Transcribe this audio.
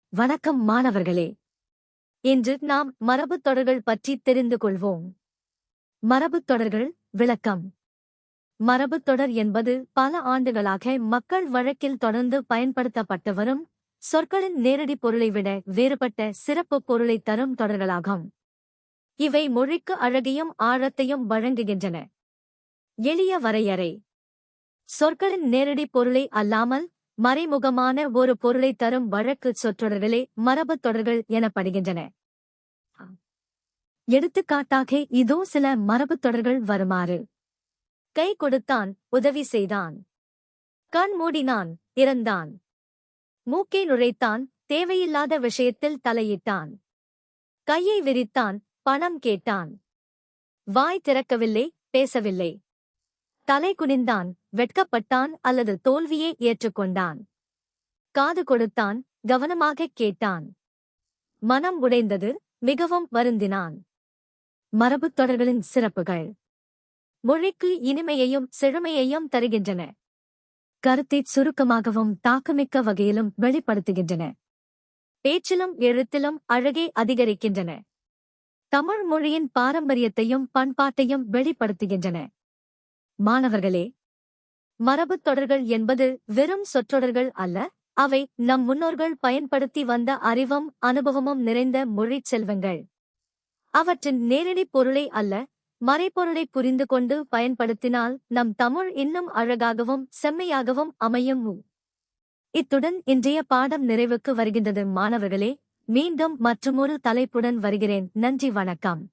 வணக்கம் மாணவர்களே. இன்று நாம் மரபுத் தொடர்கள் பற்றி தெரிந்து கொள்வோம். மரபுத் தொடர்கள் விளக்கம். மரபுத் தொடர் என்பது பல ஆண்டுகளாக மக்கள் வழக்கில் தொடர்ந்து பயன்படுத்தப்பட்டு வரும் சொற்களின் நேரடி பொருளை விட வேறுபட்ட சிறப்பு பொருளைத் தரும் தொடர்களாகும். இவை மொழிக்கு அழகையும் ஆழத்தையும் வழங்குகின்றன. எளிய வரையறை. சொற்களின் நேரடி பொருளை அல்லாமல் மறைமுகமான ஒரு பொருளைத் தரும் வழக்கு சொற்றொடர்களே மரபுத் தொடர்கள் எனப்படுகின்றன. எடுத்துக்காட்டாக இதோ சில மரபுத் தொடர்கள் வருமாறு. கை கொடுத்தான், உதவி செய்தான். கண் மூடினான், இறந்தான். மூக்கை நுழைத்தான், தேவையில்லாத விஷயத்தில் தலையிட்டான். கையை விரித்தான், பணம் கேட்டான். வாய் திறக்கவில்லை, பேசவில்லை. தலை குனிந்தான், வெட்கப்பட்டான் அல்லது தோல்வியை ஏற்றுக்கொண்டான். காது கொடுத்தான், கவனமாகக் கேட்டான். மனம் உடைந்தது, மிகவும் வருந்தினான். மரபுத் தொடர்களின் சிறப்புகள். மொழிக்கு இனிமையையும் செழுமையையும் தருகின்றன. கருத்தைச் சுருக்கமாகவும் தாக்கமிக்க வகையிலும் வெளிப்படுத்துகின்றன. பேச்சிலும் எழுத்திலும் அழகை அதிகரிக்கின்றன. தமிழ் மொழியின் பாரம்பரியத்தையும் பண்பாட்டையும் வெளிப்படுத்துகின்றன. மாணவர்களே, மரபுத் தொடர்கள் என்பது வெறும் சொற்றொடர்கள் அல்ல, அவை நம் முன்னோர்கள் பயன்படுத்தி வந்த அறிவும் அனுபவமும் நிறைந்த மொழிச் செல்வங்கள். அவற்றின் நேரடி பொருளை அல்ல, மறைபொருளை புரிந்து கொண்டு பயன்படுத்தினால் நம் தமிழ் இன்னும் அழகாகவும் செம்மையாகவும் அமையும். இத்துடன் இன்றைய பாடம் நிறைவுக்கு வருகின்றது மாணவர்களே. மீண்டும் மற்றுமொரு தலைப்புடன் வருகிறேன். நன்றி, வணக்கம்.